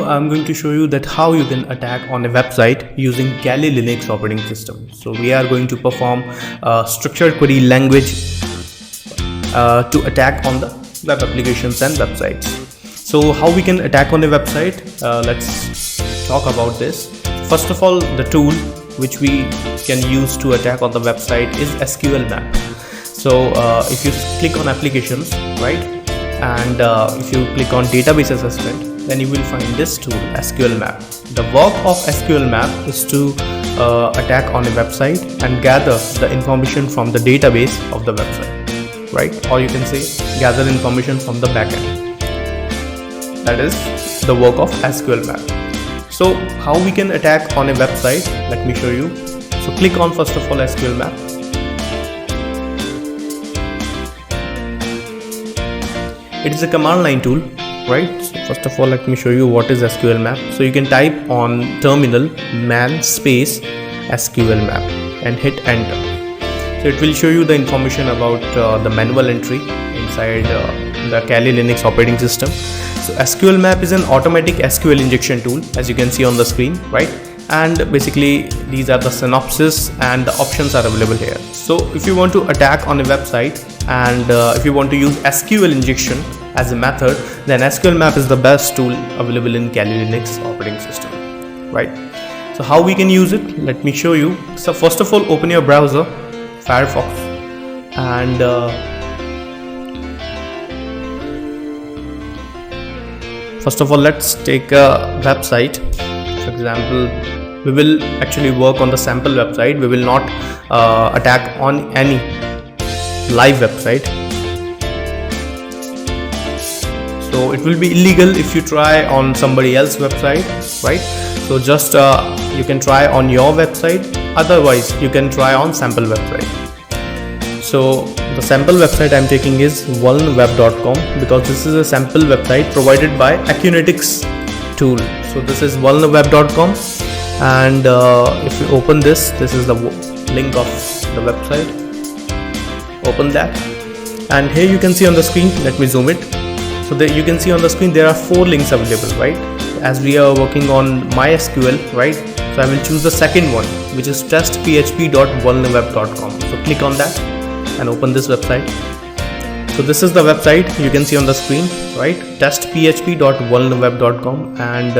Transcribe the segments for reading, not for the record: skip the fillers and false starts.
I'm going to show you that how you can attack on a website using Kali Linux operating system. So we are going to perform a structured query language to attack on the web applications and websites. So how we can attack on a website? Let's talk about this. First of all, the tool which we can use to attack on the website is SQL map. So if you click on applications, right, and if you click on database assessment, then you will find this tool, SQL map. The work of SQL map is to attack on a website and gather the information from the database of the website, right? Or you can say gather information from the backend. That is the work of SQL map. So how we can attack on a website? Let me show you. So click on first of all SQL map. It is a command line tool, right? So first of all, let me show you what is SQL map. So you can type on terminal man space SQL map and hit enter. So it will show you the information about the manual entry inside the Kali Linux operating system. So SQL map is an automatic SQL injection tool, as you can see on the screen, right? And basically these are the synopsis and the options are available here. So if you want to attack on a website and if you want to use SQL injection as a method, then SQL map is the best tool available in Kali Linux operating system, right? So how we can use it? Let me show you. So first of all, open your browser, Firefox, and first of all, let's take a website. For example, we will actually work on the sample website. We will not attack on any live website. So it will be illegal if you try on somebody else's website, right? So just you can try on your website. Otherwise, you can try on sample website. So the sample website I'm taking is vulnweb.com because this is a sample website provided by Acunetics tool. So this is vulnweb.com, and if you open this is the link of the website. Open that, and here you can see on the screen, let me zoom it. So that you can see on the screen there are 4 links available, right? As we are working on MySQL, right? So I will choose the second one, which is testphp.vulnweb.com. So click on that and open this website. So this is the website you can see on the screen, right? testphp.vulnweb.com, and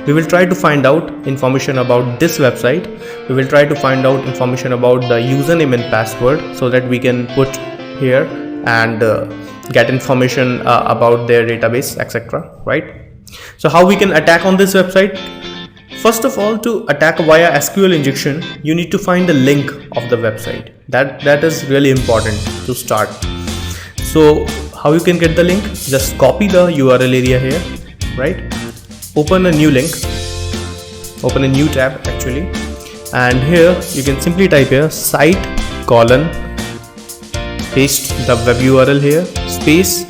we will try to find out information about this website. We will try to find out information about the username and password so that we can put here and get information about their database, etc., right? So how we can attack on this website? First of all, to attack via SQL injection, you need to find the link of the website. That is really important to start. So how you can get the link? Just copy the URL area here, right? Open a new link, open a new tab actually, and here you can simply type here site : paste the web URL here, space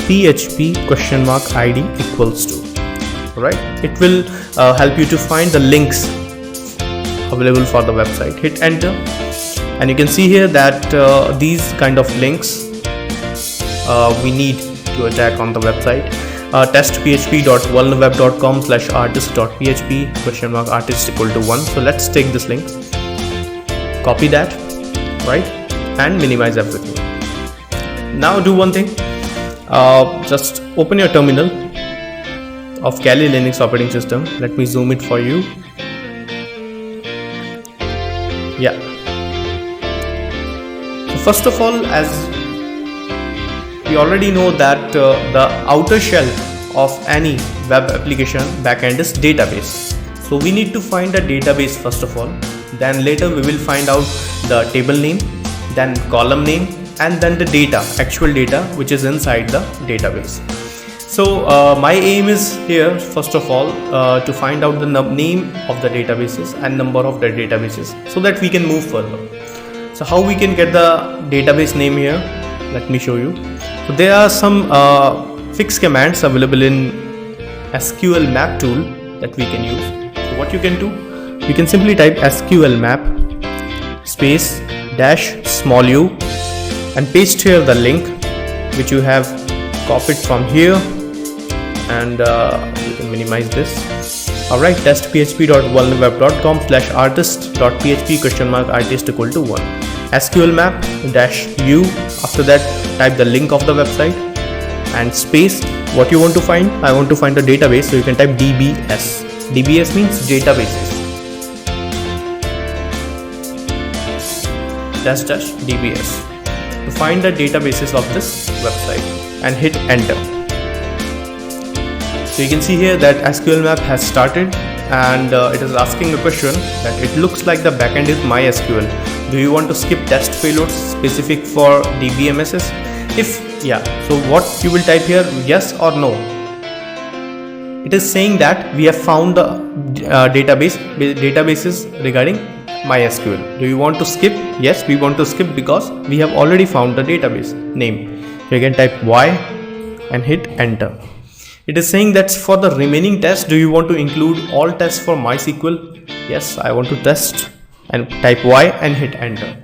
php ?id equals to, right? It will help you to find the links available for the website. Hit enter, and you can see here that these kind of links we need to attack on the website. testphp.vulnweb.com/artist.php ?artist equal to 1. So let's take this link, copy that, right, and minimize everything. Now do one thing, just open your terminal of Kali Linux operating system. Let me zoom it for you. Yeah. So first of all, as we already know that the outer shell of any web application backend is database. So we need to find a database first of all. Then later we will find out the table name, then column name, and then the data, actual data which is inside the database. So my aim is here first of all to find out the name of the databases and number of the databases so that we can move further. So how we can get the database name here? Let me show you. So there are some fixed commands available in SQL map tool that we can use. So what you can do, you can simply type SQL map space -u and paste here the link which you have copied from here and you can minimize this. Alright, test php.vulnerweb.com/artist.php?artist =1. SQL map -u. After that, type the link of the website and space what you want to find. I want to find a database, so you can type dbs. dbs means databases. --dbs to find the databases of this website and hit enter. So you can see here that SQL map has started, and it is asking a question that it looks like the backend is MySQL. Do you want to skip test payloads specific for DBMSs? If yeah, so what you will type here, yes or no. It is saying that we have found the databases regarding MySQL. Do you want to skip? Yes, we want to skip because we have already found the database name. So you can type Y and hit enter. It is saying that for the remaining tests, do you want to include all tests for MySQL? Yes, I want to test, and type Y and hit enter.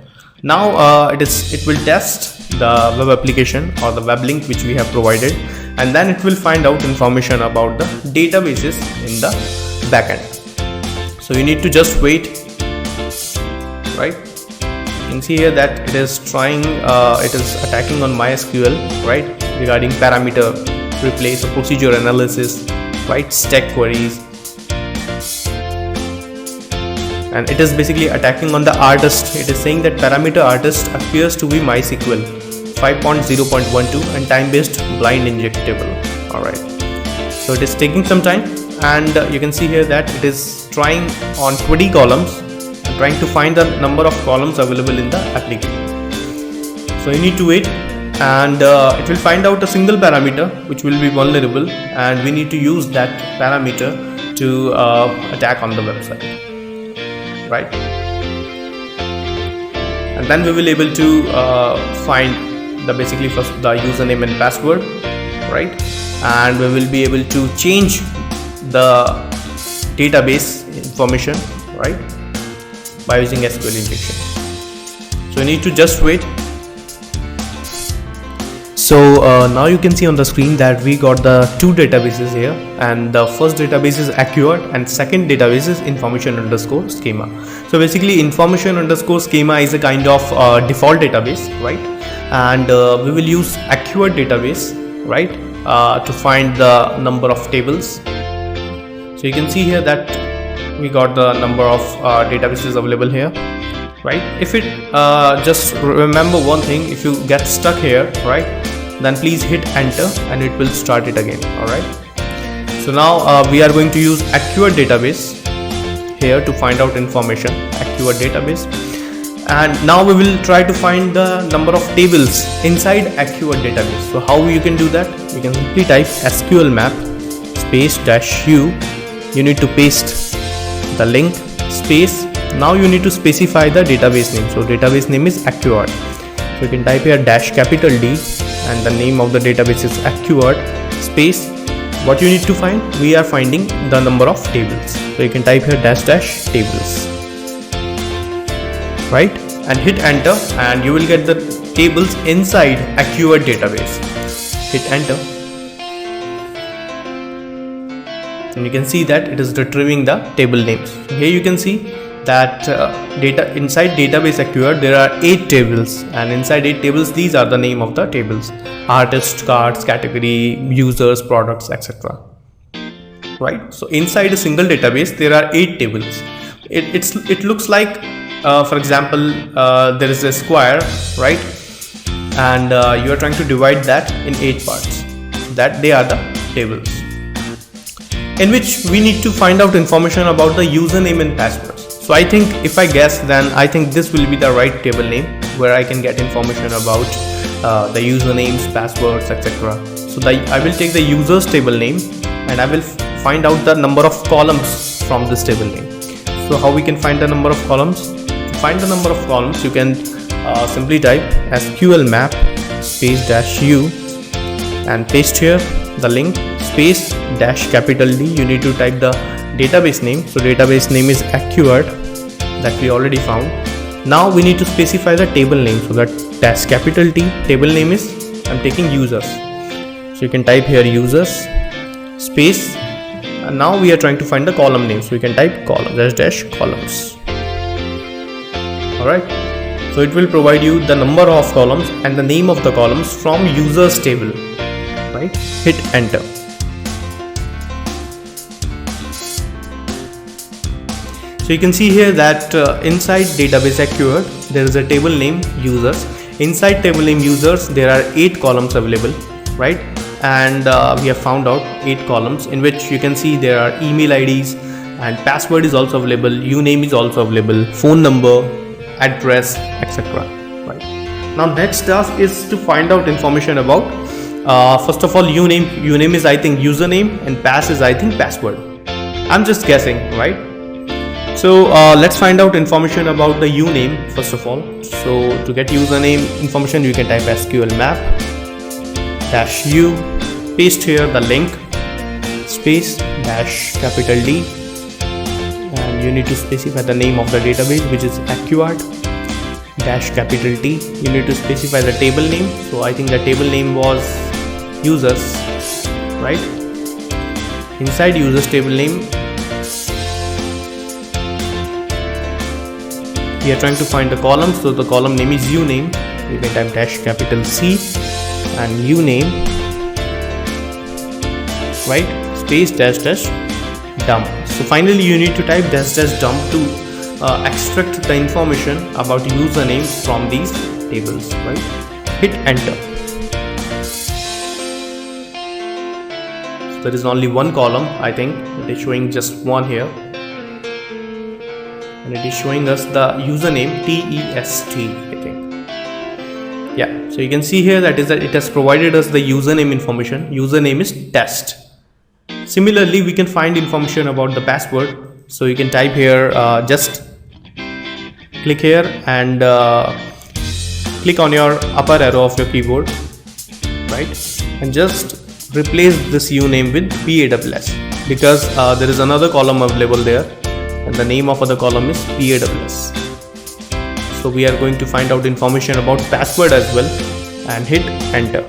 Now it will test the web application or the web link which we have provided, and then it will find out information about the databases in the backend. So you need to just wait, right? You can see here that it is trying, it is attacking on MySQL, right? Regarding parameter replace or procedure analysis, right? Stack queries, and it is basically attacking on the artist. It is saying that parameter artist appears to be MySQL 5.0.12 and time-based blind injectable. Alright, so it is taking some time, and you can see here that it is trying on 20 columns and trying to find the number of columns available in the application. So you need to wait, and it will find out a single parameter which will be vulnerable, and we need to use that parameter to attack on the website, right? And then we will able to find the basically first the username and password, right? And we will be able to change the database information, right, by using SQL injection. So you need to just wait. So now you can see on the screen that we got the two databases here, and the first database is accurate and second database is information_schema. So basically information_schema is a kind of default database, right? And we will use accurate database, right, to find the number of tables. So you can see here that we got the number of databases available here, right? If it just remember one thing, if you get stuck here, right, then please hit enter and it will start it again. Alright, so now we are going to use accurate database here to find out information, accurate database, and now we will try to find the number of tables inside accurate database. So how you can do that? You can simply type SQL map space -u. You need to paste the link space. Now you need to specify the database name. So database name is accurate. So you can type here -D, and the name of the database is accurate space. What you need to find? We are finding the number of tables. So you can type here --tables, right, and hit enter, and you will get the tables inside accurate database. Hit enter, and you can see that it is retrieving the table names. So here you can see that inside database accurate there are 8 tables, and inside 8 tables these are the name of the tables: artist, cards, category, users, products, etc. Right? So inside a single database there are 8 tables. It looks like for example there is a square, right, and you are trying to divide that in 8 parts. That they are the tables in which we need to find out information about the username and passwords. So I think, if I guess, then I think this will be the right table name where I can get information about the usernames, passwords, etc. So I will take the users table name and I will find out the number of columns from this table name. So how we can find the number of columns? To find the number of columns, you can simply type SQL map space -u and paste here the link space -D. You need to type the database name. So database name is accurate, that we already found. Now we need to specify the table name. So that -T table name is, I'm taking users. So you can type here users space, and now we are trying to find the column name, so we can type column dash columns. Alright, so it will provide you the number of columns and the name of the columns from users table, right? Hit enter. So you can see here that inside database acquired there is a table name users. Inside table name users there are 8 columns available, right? And we have found out 8 columns in which you can see there are email IDs and password is also available, uname is also available, phone number, address, etc. Right. Now next task is to find out information about first of all uname is I think username and pass is I think password. I'm just guessing, right? So let's find out information about the uname first of all. So to get username information you can type SQL map -u, paste here the link, space -capital D, and you need to specify the name of the database which is acquired -capital T. You need to specify the table name, so I think the table name was users, right? Inside users table name we are trying to find the column, so the column name is uname. You can type -capital C and uname, right? Space -dump. So finally you need to type -dump to extract the information about username from these tables, right? Hit enter. So there is only one column, I think it is showing just one here, and it is showing us the username TEST, I think. Yeah, so you can see here that it has provided us the username information. Username is test. Similarly, we can find information about the password. So you can type here, just click here and click on your upper arrow of your keyboard, right? And just replace this uname with PAWS because there is another column available there and the name of other column is PAWS. So we are going to find out information about password as well and hit enter.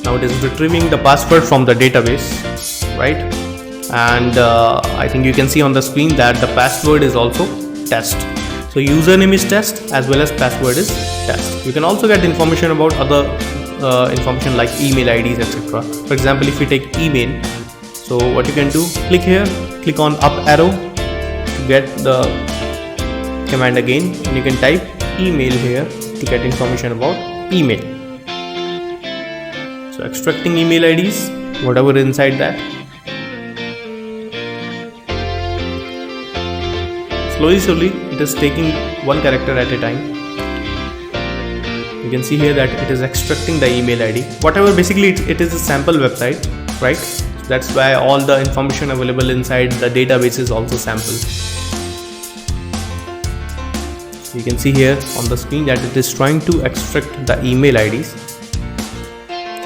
Now it is retrieving the password from the database, right? And I think you can see on the screen that the password is also test. So username is test as well as password is test. You can also get information about other information like email IDs, etc. For example, if you take email, so what you can do, click here, click on up arrow, get the command again, and you can type email here to get information about email. So extracting email IDs, whatever inside that. Slowly it is taking one character at a time. You can see here that it is extracting the email ID. Whatever, basically it is a sample website, right? So that's why all the information available inside the database is also sample. So you can see here on the screen that it is trying to extract the email IDs.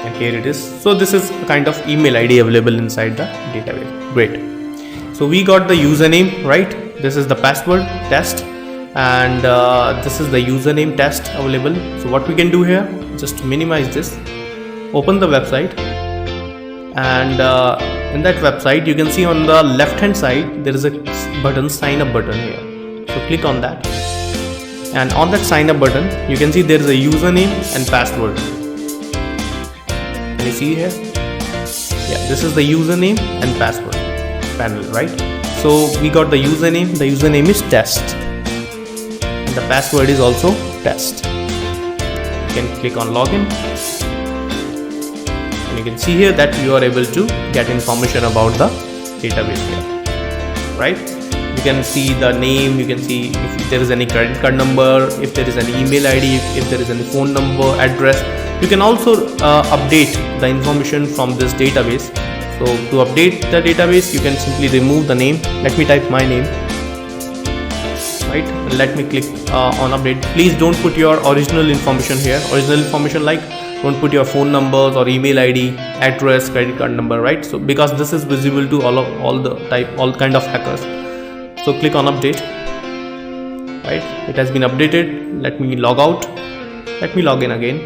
And here it is. So this is a kind of email ID available inside the database. Great. So we got the username, right? This is the password test, and this is the username test available. So what we can do here, just minimize this, open the website, and in that website you can see on the left hand side there is a button, sign up button here. So click on that, and on that sign up button you can see there is a username and password. Can you see here? Yeah, this is the username and password panel, right? So we got the username is test and the password is also test. You can click on login and you can see here that you are able to get information about the database here, right? You can see the name, you can see if there is any credit card number, if there is any email ID, if there is any phone number, address. You can also update the information from this database. So to update the database you can simply remove the name. Let me type my name, right? And let me click on update. Please don't put your original information here. Original information like don't put your phone numbers or email ID, address, credit card number, right? So because this is visible to all kind of hackers. So click on update, right? It has been updated. Let me log out. Let me log in again.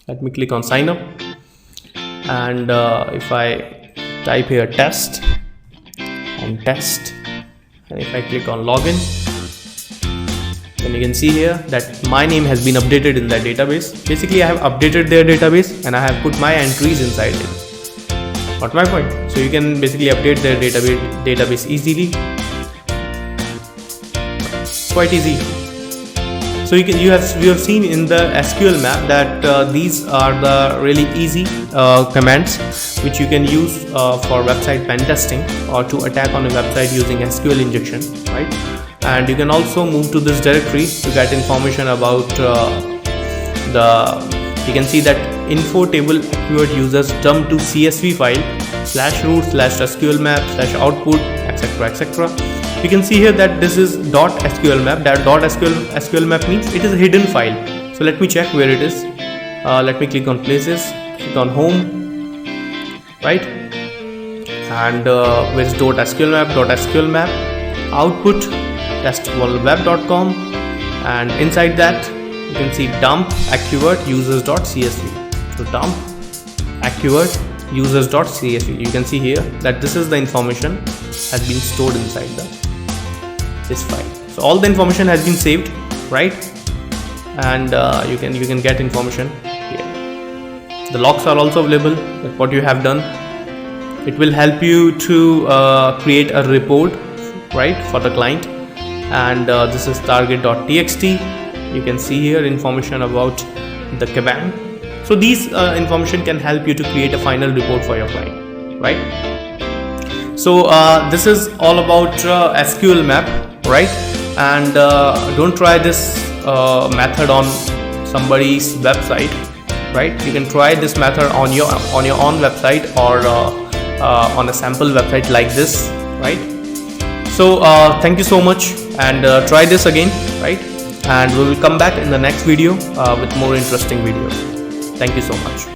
Let me click on sign up, and if I type here test and test, and if I click on login, then you can see here that my name has been updated in that database. Basically, I have updated their database and I have put my entries inside it. Got my point? So you can basically update their database easily. Quite easy. So you have seen in the SQL map that these are the really easy commands which you can use for website pen testing or to attack on a website using SQL injection, right? And you can also move to this directory to get information about you can see that info table acquired users dump to CSV file /root/SQL map /output etc. You can see here that this is .SQL map. That .SQL map means it is a hidden file. So let me check where it is. Let me click on places, click on home, right? And where is .SQL map? .SQL map output test1web.com, and inside that you can see dump acquired users.csv. So dump acquired users.csv. You can see here that this is the information has been stored inside this file. So all the information has been saved, right? And you can get information here. The logs are also available. That's what you have done. It will help you to create a report, right, for the client. And this is target.txt. You can see here information about the command. So these information can help you to create a final report for your client, right? So this is all about SQL map, right? And don't try this method on somebody's website, right? You can try this method on your own website or on a sample website like this, right? So thank you so much, and try this again, right? And we will come back in the next video with more interesting videos. Thank you so much.